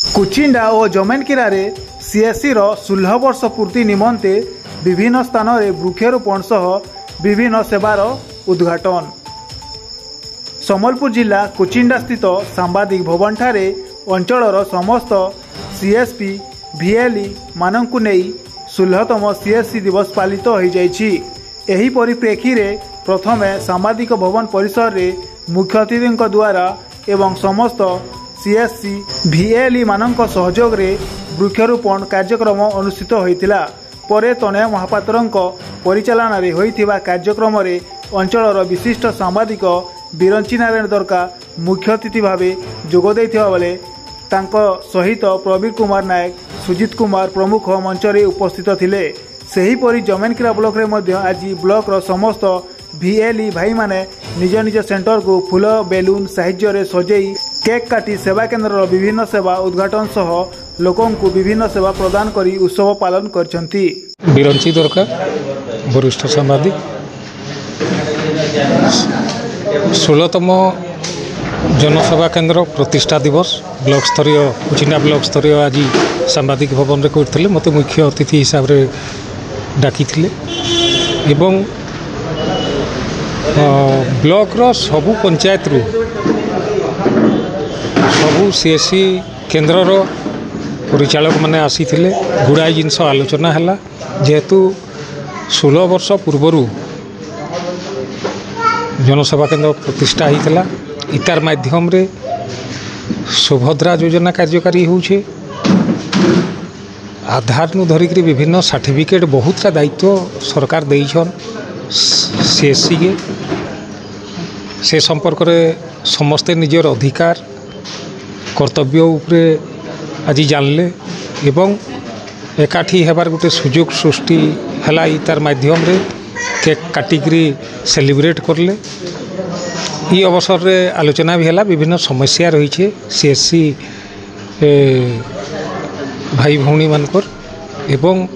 कुचिंडा और जमेनकिरारे सीएससी रो 16 वर्ष पूर्ति निमंते विभिन्न स्थान में वृक्षारोपण सह विभिन्न सेवार उद्घाटन। सम्बलपुर जिला कुचिंडा स्थित सांबादिक भवन ठारे अंचलर समस्त सीएसपी भिएलई मानंकु नेई 16तम सीएससी दिवस पालित हो जाइछि। एही परिप्रेक्षी रे प्रथमे सांबादिक भवन परिसर रे मुख्य अतिथि द्वारा एवं समस्त सीएससी भिएलई मानक सहयोग रे वृक्षारोपण कार्यक्रम अनुष्ठित होइतिला। परे तनय महापात्रंक परिचालन रे होइथिबा कार्यक्रम रे अंचलर विशिष्ट सांबादिक बिरंची नारायण दरका मुख्य अतिथि भावे जोग दैथिबा बेले तांको सहित प्रवीर कुमार नायक सुजित कुमार प्रमुख मंच रे उपस्थित थिले। सेहीपरि जमेनकिरा ब्लॉक रे मध्य आज ब्लॉक रो समस्त भिएलई भाई माने निज निज सेंटर को फूल बेलून साहाय्य रे सजेई केक काटी सेवा केन्द्र विभिन्न सेवा उद्घाटन सह लोकों को विभिन्न सेवा प्रदान करी उत्सव पालन करछंती। बिरंची दरका वरिष्ठ सांबादिक 16तम जनसेवा केन्द्र प्रतिष्ठा दिवस ब्लॉक स्तरीय कुचिंडा ब्लॉक स्तरीय आज सांबादिक भवन रे करथिले। मते मुख्य अतिथि हिसाब रे डाकी एवं ब्लॉक रो सबु पंचायत रु सबु सीएससी केन्द्र रो परिचालक माने आसी थिले। गुड़ाई जिनस आलोचना हैला जेहेतु 16 वर्ष पूर्वरु जनसेवा केन्द्र प्रतिष्ठा होता। इतार माध्यम रे सुभद्रा योजना कार्यकारी होउछे। आधार नु धरिक विभिन्न सर्टिफिकेट बहुत सा दायित्व सरकार देइछन सीएससी के। से संपर्क रे समस्ते निजर अधिकार कर्तव्य उपरे आज जानले एवं एकाठी हेबार गोटे सुजोग सृष्टि हैला। इतार माध्यम रे केक काटिकरी सेलिब्रेट करले। ई अवसर रे आलोचना भी हैला। विभिन्न समस्या रही है सीएससी भाई भौणी मानकर एवं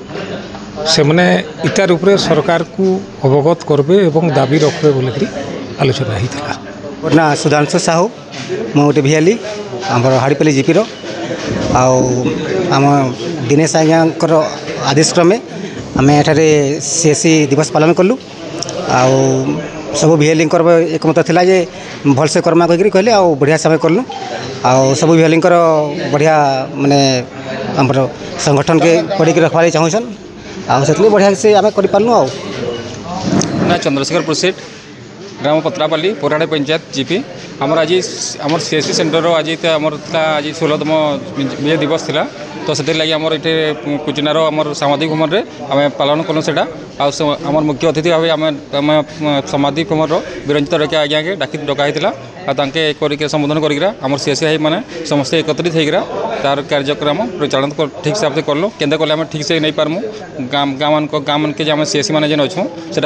से मने इतार उपरे सरकार को अवगत करबे एवं दाबी रखबे बोलकरी आलोचना होता। ना सुधांशु साहू मो गोटे भिएलई आम हाड़ीपल्ली जीपी रो आम दिनेश आज्ञाकर आदेश क्रमे आम एठारे सीएससी दिवस पालन कलु। सब भिएलई एकमत थिला जे भलसे कर्मा कहिकरी कहले आ बढ़िया समय करलु। सब भिएलई बढ़िया माने हमर संगठन के पढ़ी रखवाले चाहूसन से बढ़िया से आम कर पार्लु। ना चंद्रशेखर प्रोसेट ग्राम पत्रापाली पोराड़े पंचायत जीपी आमर आज आम सीएससी सेंटर आज आज 16तम विजय दिवस थिला। तो से लगे आमर ये कुचिनार आम सामाजिक भवन में आम पालन कलु। से आम मुख्य अतिथि भाव आम सामाजिक भवन बिरंजित रखा आज्ञा के डकाई कर संबोधन कर सीएससी भाई मैंने समस्ते एकत्रित होकर तार कार्यक्रम परिचालन ठीक हिसाब से कलु। केंदे कले ठीक से नहीं पार्मु गाँ मन के आम सीएससी मैंने जेन अच्छू से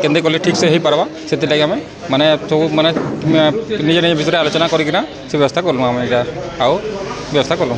केंदे कले ठीक से हो पार्बा से लगे आम माने सब माने निज निज विषय आलोचना करना से व्यवस्था कलु। आम यहाँ आउ व्यवस्था कलु।